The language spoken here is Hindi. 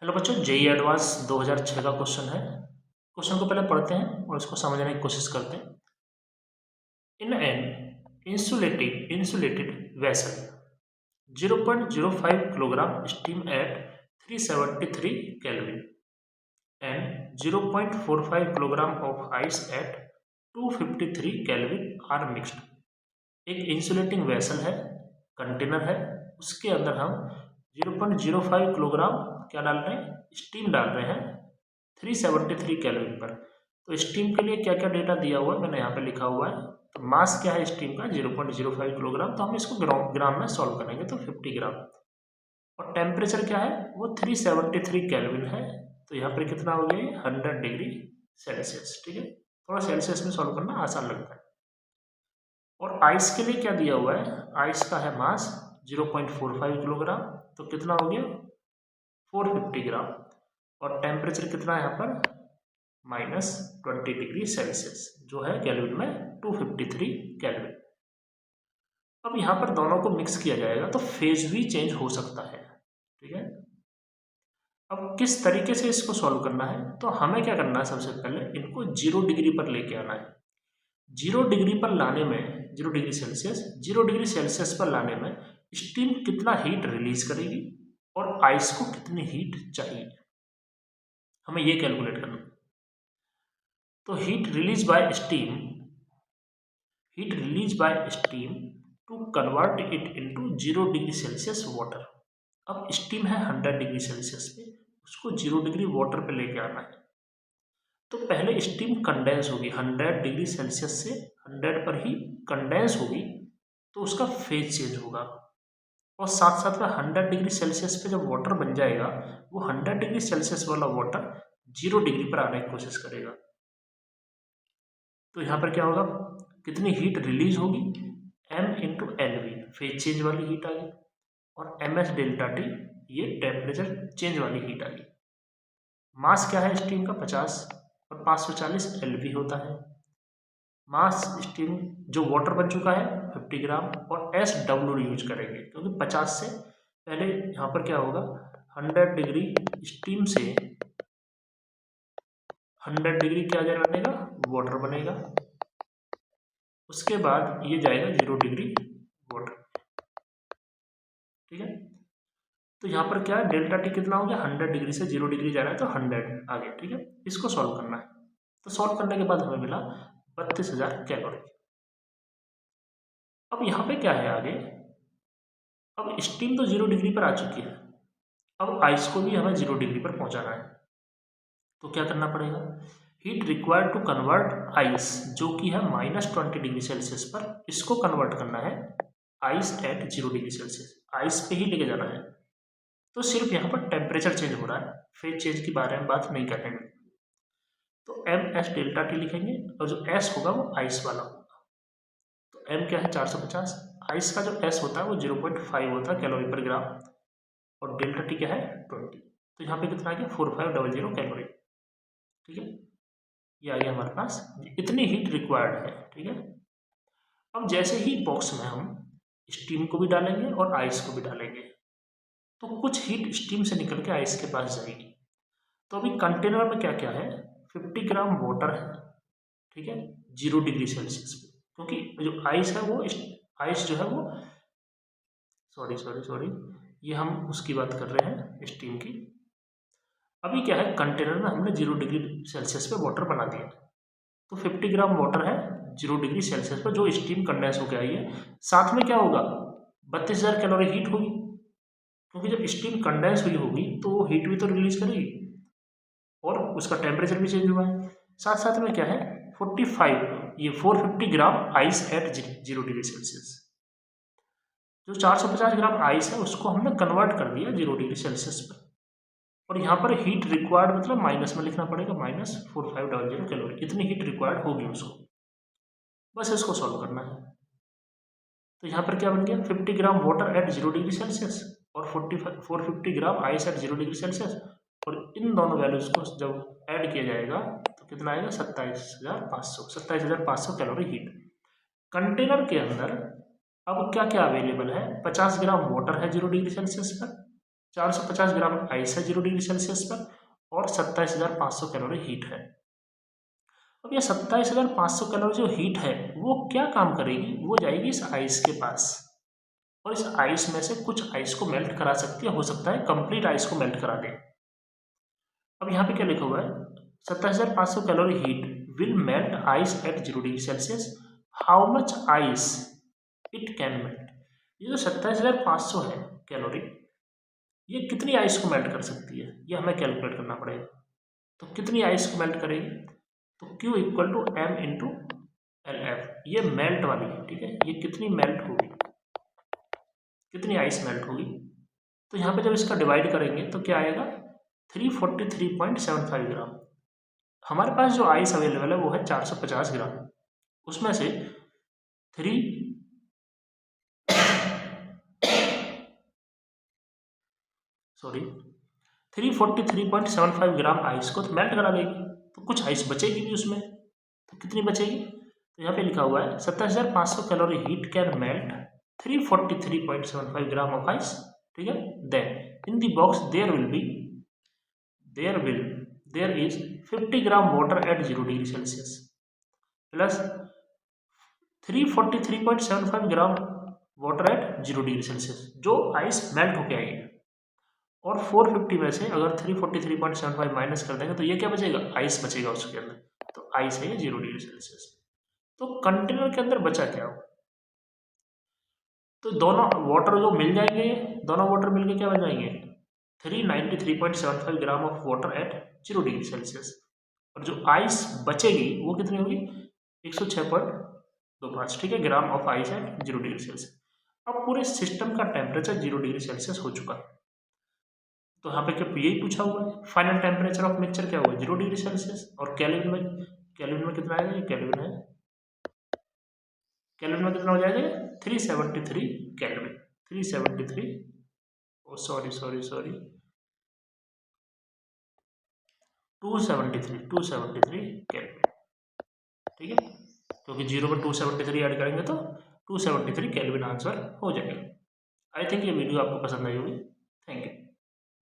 हेलो बच्चों, जेई एडवांस 2006 का क्वेश्चन है। क्वेश्चन को पहले पढ़ते हैं और इसको समझने की कोशिश करते हैं। In an insulated vessel 0.05 kilogram steam at 373 kelvin and 0.45 kilogram of ice at 253 kelvin are mixed. एक इंसुलेटिंग वेसल है, कंटेनर है, उसके अंदर हम 0.05 किलोग्राम क्या डाल रहे हैं, स्टीम डाल रहे हैं 373 केल्विन पर। तो स्टीम के लिए क्या क्या डेटा दिया हुआ है मैंने यहाँ पे लिखा हुआ है। तो मास क्या है स्टीम का 0.05 किलोग्राम, तो हम इसको ग्राम में सॉल्व करेंगे तो 50 ग्राम। और टेम्परेचर क्या है वो 373 केल्विन है। तो यहाँ पर कितना हो गया 100 डिग्री सेल्सियस। ठीक है, थोड़ा सेल्सियस में सॉल्व करना आसान लगता है। और आइस के लिए क्या दिया हुआ है, आइस का है मास 0.45 किलोग्राम, तो कितना हो गया 450 ग्राम। और टेम्परेचर कितना है यहाँ पर -20 डिग्री सेल्सियस, जो है केल्विन में 253 केल्विन। अब यहाँ पर दोनों को मिक्स किया जाएगा तो फेज भी चेंज हो सकता है। ठीक है, अब किस तरीके से इसको सॉल्व करना है, तो हमें क्या करना है, सबसे पहले इनको 0 डिग्री पर लेके आना है। 0 डिग्री पर लाने में 0 डिग्री सेल्सियस 0 डिग्री सेल्सियस पर लाने में स्टीम कितना हीट रिलीज करेगी और आइस को कितनी हीट चाहिए, हमें ये कैलकुलेट करना। तो heat release by steam to convert it into 0 degree Celsius water. अब स्टीम है 100 डिग्री सेल्सियस पे, उसको 0 डिग्री वाटर पे लेके आना है। तो पहले स्टीम कंडेंस होगी 100 डिग्री सेल्सियस से 100 पर ही कंडेंस होगी, तो उसका फेज चेंज होगा। और साथ साथ में 100 डिग्री सेल्सियस पे जब वाटर बन जाएगा, वो 100 डिग्री सेल्सियस वाला वाटर 0 डिग्री पर आने की कोशिश करेगा। तो यहाँ पर क्या होगा, कितनी हीट रिलीज होगी, m into L V, phase change वाली हीट आ गई, और ms डेल्टा टी, ये टेम्परेचर चेंज वाली हीट आ गई। मास क्या है स्टीम का 50 और 540 LV होता है। मास स्टीम जो वाटर बन चुका है 50 ग्राम, और SW यूज करेंगे क्योंकि 50 से पहले यहाँ पर क्या होगा, 100 डिग्री स्टीम से 100 डिग्री क्या बनेगा, वाटर बनेगा। उसके बाद ये जाएगा 0 डिग्री वाटर। ठीक है, तो यहाँ पर क्या है, डेल्टा टी कितना हो गया, 100 डिग्री से 0 डिग्री जा रहा है तो 100 आ गया। ठीक है, इसको सॉल्व करना है। तो सॉल्व करने के बाद हमें मिला 32,000 कैलोरी। अब यहाँ पे क्या है आगे, अब स्टीम तो 0 डिग्री पर आ चुकी है, अब आइस को भी हमें 0 डिग्री पर पहुंचाना है। तो क्या करना पड़ेगा, heat required to convert ice, जो कि है -20 डिग्री सेल्सियस पर, इसको कन्वर्ट करना है ice eight 0 degree Celsius, ice पे ही लेके जाना है। तो सिर्फ यहाँ पर टेम्परेचर चेंज हो रहा है, फेज चेंज के बारे में बात नहीं करेंगे। तो ms डेल्टा टी लिखेंगे, और जो s होगा वो आइस वाला होगा। तो m क्या है 450, आइस का जो s होता है वो 0.5 होता है कैलोरी पर ग्राम, और डेल्टा टी क्या है 20। तो यहाँ पे कितना आ गया 4500 कैलोरी। ठीक है, ये आ गया हमारे पास, इतनी हीट रिक्वायर्ड है। ठीक है, अब जैसे ही बॉक्स में हम स्टीम को भी डालेंगे और आइस को भी डालेंगे, तो कुछ हीट स्टीम से निकल के आइस के पास जाएगी। तो अभी कंटेनर में क्या क्या है, 50 ग्राम वाटर है। ठीक है, 0 डिग्री सेल्सियस पे, क्योंकि जो आइस है वो आइस जो है वो सॉरी ये हम उसकी बात कर रहे हैं स्टीम की। अभी क्या है, कंटेनर में हमने 0 डिग्री सेल्सियस पे वाटर बना दिया, तो 50 ग्राम वाटर है 0 डिग्री सेल्सियस पर, जो स्टीम कंडेंस होकर आई है। साथ में क्या होगा, 32,000 कैलोरी हीट होगी, क्योंकि जब स्टीम कंडेंस हुई होगी तो वो हीट भी तो रिलीज करेगी, और उसका टेम्परेचर भी चेंज हुआ है। साथ साथ में क्या है 450 gram ice eight 0 degree Celsius, जो 450 ग्राम आइस है उसको हमने कन्वर्ट कर दिया 0 डिग्री सेल्सियस पर। और यहाँ पर हीट रिक्वायर्ड मतलब माइनस में लिखना पड़ेगा, -4500 कैलोरी, इतनी हीट रिक्वायर्ड होगी उसको। बस इसको सॉल्व करना है। तो यहाँ पर क्या बन गया, 50 gram water at 0 degree Celsius और 450 gram ice eight 0 degree Celsius, और इन दोनों वैल्यूज को जब ऐड किया जाएगा तो कितना आएगा 27,500 कैलोरी हीट। कंटेनर के अंदर अब क्या क्या अवेलेबल है, 50 ग्राम वाटर है 0 डिग्री सेल्सियस पर, 450 ग्राम आइस है 0 डिग्री सेल्सियस पर और 27,500 कैलोरी हीट है। अब ये 27,500 कैलोरी जो हीट है वो क्या काम करेगी, वो जाएगी इस आइस के पास और इस आइस में से कुछ आइस को मेल्ट करा सकती है, हो सकता है कंप्लीट आइस को मेल्ट करा दे। अब यहाँ पे क्या लिखा हुआ है, 27,500 calorie heat will melt ice eight 0 degree Celsius, how much ice it can melt. ये जो 27,500 है कैलोरी, ये कितनी आइस को मेल्ट कर सकती है, ये हमें कैलकुलेट करना पड़ेगा। तो कितनी आइस को मेल्ट करेगी, तो Q equal to M into L F, ये मेल्ट वाली है, ठीक है। ये कितनी मेल्ट होगी, कितनी आइस मेल्ट होगी, तो यहाँ पे जब इसका डिवाइड करेंगे तो क्या आएगा 343.75 ग्राम। हमारे पास जो आइस अवेलेबल है वो है 450 ग्राम, उसमें से 343.75 ग्राम आइस को तो मेल्ट करा देगी, तो कुछ आइस बचेगी भी उसमें। तो कितनी बचेगी, तो यहाँ पे लिखा हुआ है 27,500 calorie heat can melt 343.75 gram of ice, ठीक है। Then in the box there is 50 gram water at 0 degree Celsius plus 343.75 gram water at 0 degree Celsius, जो आइस मेल्ट होके आई है। और 450 में से अगर 343.75 माइनस कर देंगे तो ये क्या बचेगा, आइस बचेगा उसके अंदर, तो आइस है ये 0 डिग्री सेल्सियस। तो कंटेनर के अंदर बचा क्या हो, तो दोनों वाटर जो मिल जाएंगे, दोनों वाटर मिलके क्या बन जाएंगे 393.75 gram of water at 0 degree Celsius, और जो आइस बचेगी वो कितनी होगी 106.25, ठीक है, ग्राम of ice eight 0 degree Celsius. अब पूरे सिस्टम का टेम्परेचर 0 डिग्री सेल्सियस हो चुका है, तो यहाँ पे क्या यही पूछा हुआ है, फाइनल टेम्परेचर ऑफ मिक्सचर क्या हुआ 0 डिग्री सेल्सियस, और कैल्विन में कितना आएगा, ये कैल्विन है, कैल्विन में कितना हो जाएगा 373 कैल्विन, 373 सॉरी 273 कैल्विन, ठीक है, क्योंकि 0 पर 273 ऐड करेंगे तो 273 कैल्विन आंसर हो जाएगा। आई थिंक ये वीडियो आपको पसंद आई होगी। Thank you.